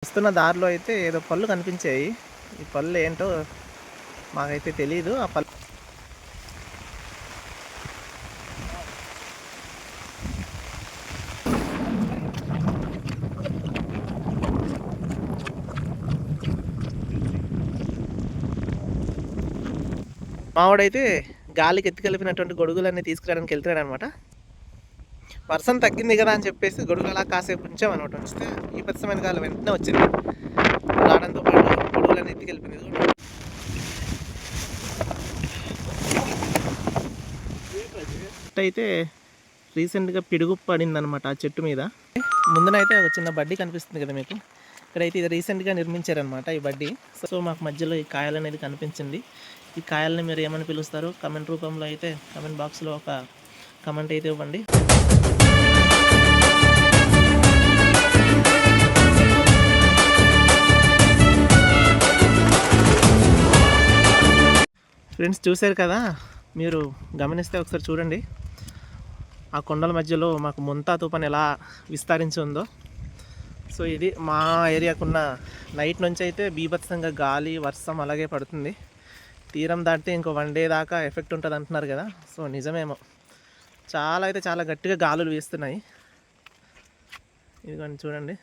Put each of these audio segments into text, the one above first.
వస్తున్న దారిలో అయితే ఏదో పళ్ళు కనిపించాయి. ఈ పళ్ళు ఏంటో మాకైతే తెలీదు. ఆ పళ్ళు మావాడైతే గాలికి ఎత్తుకెళ్ళిపోయినటువంటి గొడుగులన్నీ తీసుకురావడానికి వెళ్తున్నాడు అనమాట. వర్షం తగ్గింది కదా అని చెప్పేసి గొడుగు అలా కాసేపు ఉంచామన్నమాట. ఉంచితే ఈ పరిసమైన గాలి వెంటనే వచ్చింది. రావడంతో పాటు గొడుగులన్నీ ఎత్తుకెళ్ళిపోయింది. అయితే రీసెంట్గా పిడుగు పడింది అనమాట ఆ చెట్టు మీద. ముందునైతే ఒక చిన్న బడ్డీ కనిపిస్తుంది కదా మీకు. ఇక్కడైతే ఇది రీసెంట్గా నిర్మించారనమాట ఈ బడ్డీ. సో మాకు మధ్యలో ఈ కాయలు అనేది కనిపించింది. ఈ కాయల్ని మీరు ఏమని పిలుస్తారు కమెంట్ రూపంలో అయితే కమెంట్ బాక్స్లో ఒక కమెంట్ అయితే ఇవ్వండి. ఫ్రెండ్స్ చూశారు కదా, మీరు గమనిస్తే ఒకసారి చూడండి. ఆ కొండల మధ్యలో మాకు ముంతా తుఫాన్ ఎలా విస్తరించి ఉందో. సో ఇది మా ఏరియాకున్న నైట్ నుంచి అయితే బీభత్సంగా గాలి వర్షం అలాగే పడుతుంది. తీరం దాటితే ఇంకో 1 డే దాకా ఎఫెక్ట్ ఉంటుంది అంటున్నారు కదా. సో నిజమేమో, చాలా అయితే చాలా గట్టిగా గాలులు వీస్తున్నాయి. ఇదిగోండి చూడండి.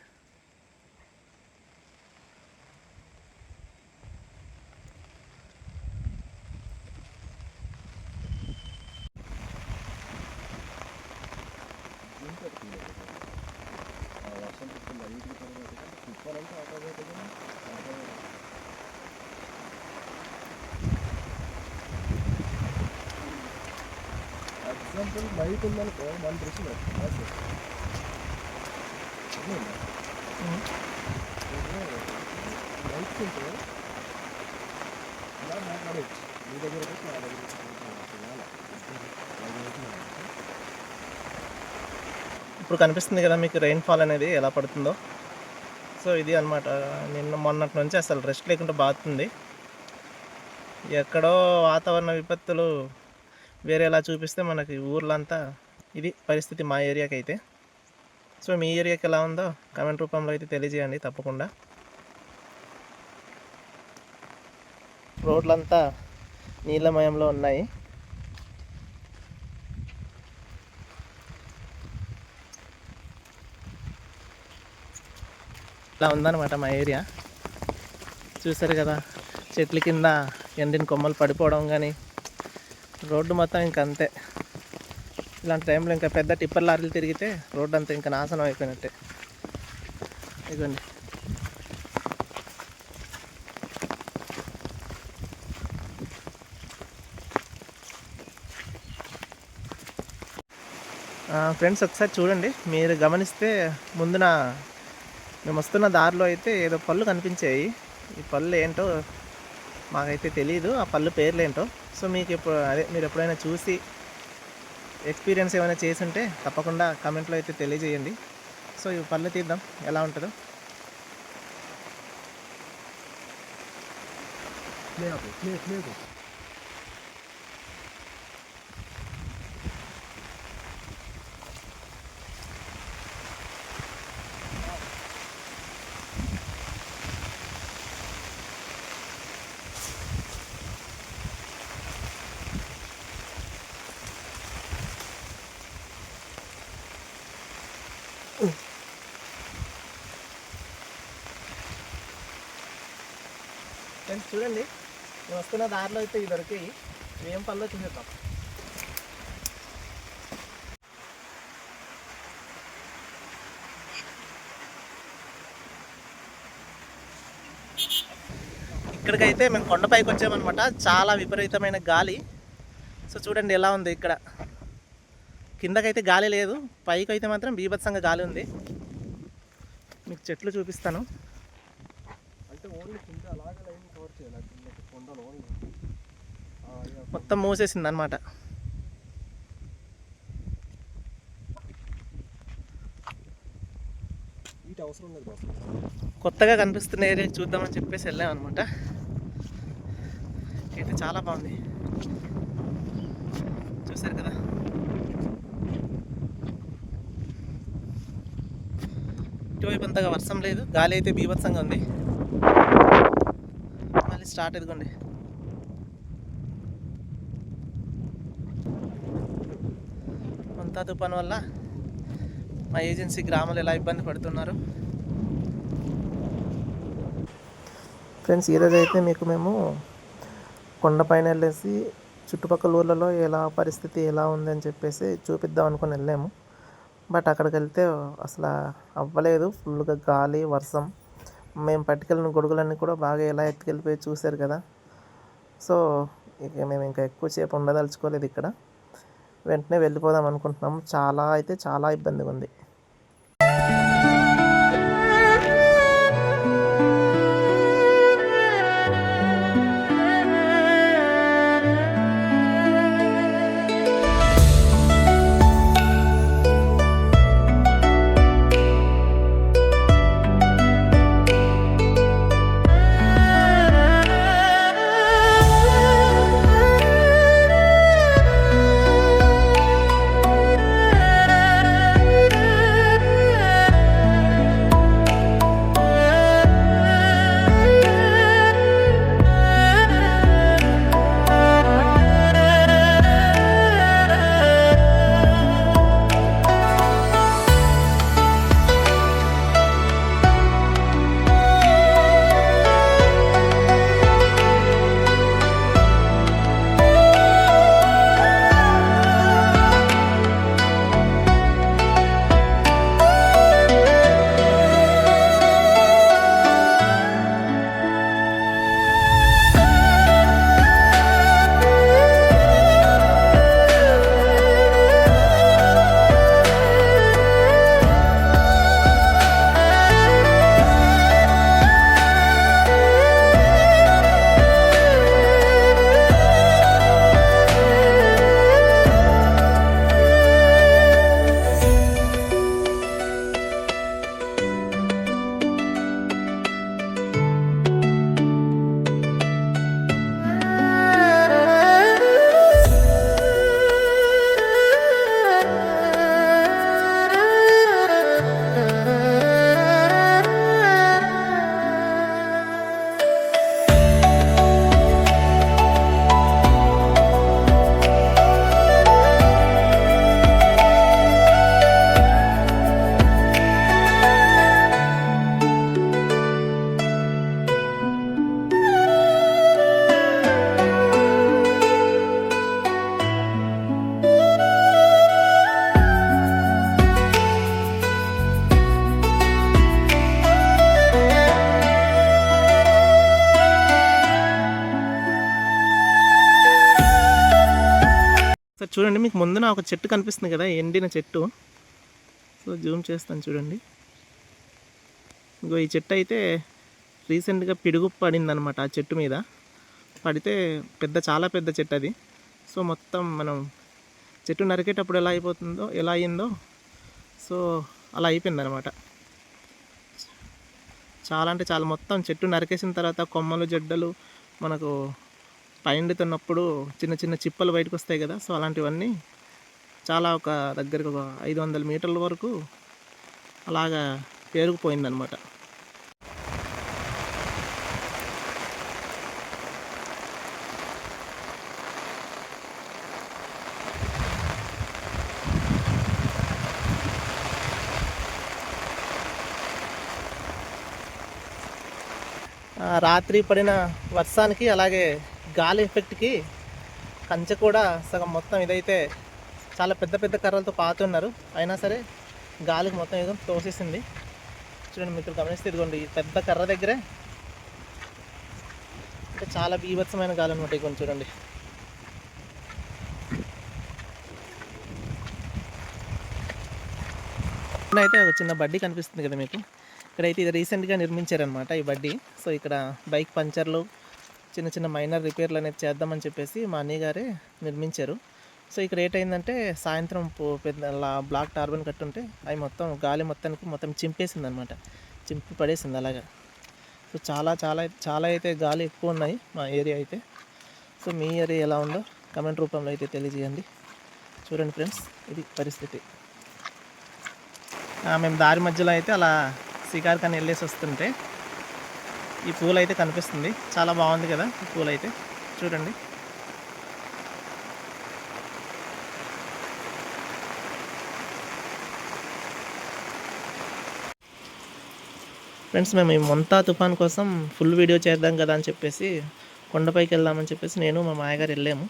ఎగ్జాంపుల్ నైట్ ఉందనుకో మన దృష్టిలో నైట్ ఉంటే ఇలా మాట్లాడవచ్చు. మీ దగ్గర నా దగ్గర ఇప్పుడు కనిపిస్తుంది కదా మీకు రెయిన్ఫాల్ అనేది ఎలా పడుతుందో. సో ఇది అనమాట. మొన్నటి నుంచి అసలు రెస్ట్ లేకుండా బాగుతుంది. ఎక్కడో వాతావరణ విపత్తులు వేరేలా చూపిస్తే మనకి ఊర్లంతా ఇది పరిస్థితి మా ఏరియాకి అయితే. సో మీ ఏరియాకి ఎలా ఉందో కామెంట్ రూపంలో అయితే తెలియజేయండి తప్పకుండా. రోడ్లంతా నీళ్ళమయంలో ఉన్నాయి. ఇలా ఉందన్నమాట మా ఏరియా. చూసారు కదా, చెట్ల కింద ఎండిన కొమ్మలు పడిపోవడం కానీ, రోడ్డు మొత్తం ఇంక అంతే. ఇలాంటి టైంలో ఇంకా పెద్ద టిప్పర్ లారీలు తిరిగితే రోడ్డు అంతా ఇంకా నాశనం అయిపోయినట్టే. ఇదిగోండి. ఫ్రెండ్స్ ఒకసారి చూడండి, మీరు గమనిస్తే ముందున మేము వస్తున్న దారిలో అయితే ఏదో పళ్ళు కనిపించాయి. ఈ పళ్ళు ఏంటో మాకైతే తెలీదు, ఆ పళ్ళు పేర్లు ఏంటో. సో మీకు మీరు ఎప్పుడైనా చూసి ఎక్స్పీరియన్స్ ఏమైనా చేసి ఉంటే తప్పకుండా కామెంట్లో అయితే తెలియజేయండి. సో ఈ పళ్ళు తీద్దాం ఎలా ఉంటుందో. ఫ్రెండ్స్ చూడండి, మేము వస్తున్న దారిలో అయితే ఇవి దొరికాయి. ఏం పళ్ళో చూసేద్దాం. ఇక్కడికైతే మేము కొండపైకి వచ్చామన్నమాట. చాలా విపరీతమైన గాలి. సో చూడండి ఎలా ఉంది. ఇక్కడ కిందకైతే గాలి లేదు, పైకి అయితే మాత్రం బీభత్సంగా గాలి ఉంది. మీకు చెట్లు చూపిస్తాను. మొత్తం మూసేసింది అన్నమాట. కొత్తగా కనిపిస్తున్న ఏరియా చూద్దామని చెప్పేసి వెళ్ళాం అనమాట. అయితే చాలా బాగుంది, చూసారు కదా. ఇటువైపు అంతగా వర్షం లేదు, గాలి అయితే బీభత్సంగా ఉంది. మళ్ళీ స్టార్ట్ ఎదుగుండి. మొంతా తుఫాన్ వల్ల మా ఏజెన్సీ గ్రామాలు ఎలా ఇబ్బంది పడుతున్నారు. ఫ్రెండ్స్, ఈరోజు అయితే మీకు మేము కొండపైన వెళ్ళేసి చుట్టుపక్కల ఊర్లలో ఎలా పరిస్థితి ఎలా ఉందని చెప్పేసి చూపిద్దాం అనుకుని వెళ్ళాము. బట్ అక్కడికి వెళ్తే అసలు అవ్వలేదు. ఫుల్గా గాలి, వర్షం. మేము పట్టుకెళ్ళిన గొడుగులన్నీ కూడా బాగా ఎలా ఎత్తుకెళ్ళిపోయి చూశారు కదా. సో ఇక మేము ఇంకా ఎక్కువసేపు ఉండదలుచుకోలేదు ఇక్కడ. వెంటనే వెళ్ళిపోదాం అనుకుంటున్నాము. చాలా ఇబ్బందిగా ఉంది. సార్ చూడండి, మీకు ముందున ఒక చెట్టు కనిపిస్తుంది కదా, ఎండిన చెట్టు. సో జూమ్ చేస్తాను చూడండి. ఇంకో ఈ చెట్టు అయితే రీసెంట్గా పిడుగు పడిందనమాట. ఆ చెట్టు మీద పడితే చాలా పెద్ద చెట్టు అది. సో మొత్తం మనం చెట్టు నరికేటప్పుడు ఎలా అయిందో సో అలా అయిపోయిందనమాట. చాలా మొత్తం చెట్టు నరికేసిన తర్వాత కొమ్మలు, జడ్డలు మనకు పైండుతున్నప్పుడు చిన్న చిన్న చిప్పలు బయటకు వస్తాయి కదా. సో అలాంటివన్నీ ఒక దగ్గరికి 500 మీటర్ల వరకు అలాగా పేరుకుపోయిందనమాట. రాత్రి పడిన వర్షానికి అలాగే గాలి ఎఫెక్ట్కి కంచె కూడా సగం మొత్తం ఇదైతే చాలా పెద్ద కర్రలతో పాతున్నారు. అయినా సరే గాలికి మొత్తం ఏదో తోసేసింది. చూడండి మీరు గమనిస్తే ఇదిగోండి, ఈ పెద్ద కర్ర దగ్గరే అంటే చాలా బీభత్సమైన గాలి అనమాట. ఇదిగోండి చూడండి. అయితే ఒక చిన్న బడ్డీ కనిపిస్తుంది కదా మీకు. ఇక్కడైతే ఇది రీసెంట్గా నిర్మించారనమాట ఈ బడ్డీ. సో ఇక్కడ బైక్ పంచర్లు, చిన్న మైనర్ రిపేర్లు అనేది చేద్దామని చెప్పేసి మా అన్నయ్య గారే నిర్మించారు. సో ఇక్కడ ఏంటైందంటే సాయంత్రం పెద్ద బ్లాక్ టార్బన్ కట్టుంటే అవి మొత్తం గాలి మొత్తం చింపేసింది అనమాట. చింపి పడేసింది అలాగా. సో చాలా అయితే గాలి ఎక్కువ ఉన్నాయి మా ఏరియా అయితే. సో మీ ఏరియా ఎలా ఉందో కమెంట్ రూపంలో అయితే తెలియజేయండి. చూడండి ఫ్రెండ్స్, ఇది పరిస్థితి. మేము దారి మధ్యలో అయితే అలా షికార్ కానీ వెళ్ళేసి వస్తుంటే ఈ పూలు అయితే కనిపిస్తుంది. చాలా బాగుంది కదా ఈ పూలు అయితే, చూడండి. ఫ్రెండ్స్, మేము ఈ మొంతా తుఫాన్ కోసం ఫుల్ వీడియో చేద్దాం కదా అని చెప్పేసి కొండపైకి వెళ్దామని చెప్పేసి నేను మా మాయగారు వెళ్ళాము.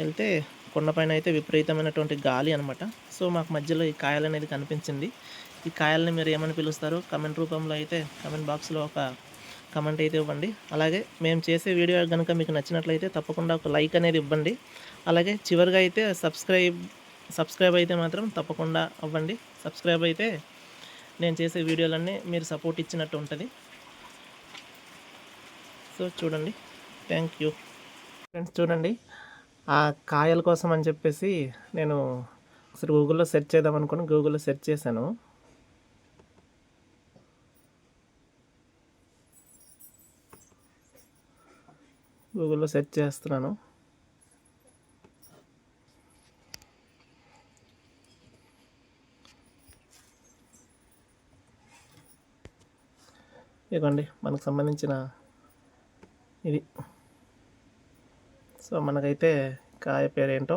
వెళ్తే కొండపైన అయితే విపరీతమైనటువంటి గాలి అనమాట. సో మాకు మధ్యలో ఈ కాయలు అనేది కనిపించింది. ఈ కాయల్ని మీరు ఏమని పిలుస్తారో కమెంట్ రూపంలో అయితే కమెంట్ బాక్స్లో ఒక కమెంట్ అయితే ఇవ్వండి. అలాగే మేము చేసే వీడియో కనుక మీకు నచ్చినట్లయితే తప్పకుండా ఒక లైక్ అనేది ఇవ్వండి. అలాగే చివరిగా అయితే సబ్స్క్రైబ్ అయితే మాత్రం తప్పకుండా అవ్వండి. సబ్స్క్రైబ్ అయితే నేను చేసే వీడియోలన్నీ మీరు సపోర్ట్ ఇచ్చినట్టు ఉంటుంది. సో చూడండి. Thank you friends. చూడండి, ఆ కాయల కోసం అని చెప్పేసి నేను ఒకసారి గూగుల్లో సెర్చ్ చేద్దాం అనుకుని గూగుల్లో సెర్చ్ చేశాను. గూగుల్లో సెర్చ్ చేస్తున్నాను. ఇదిగోండి మనకు సంబంధించిన ఇది. సో మనకైతే కాయ పేరు ఏంటో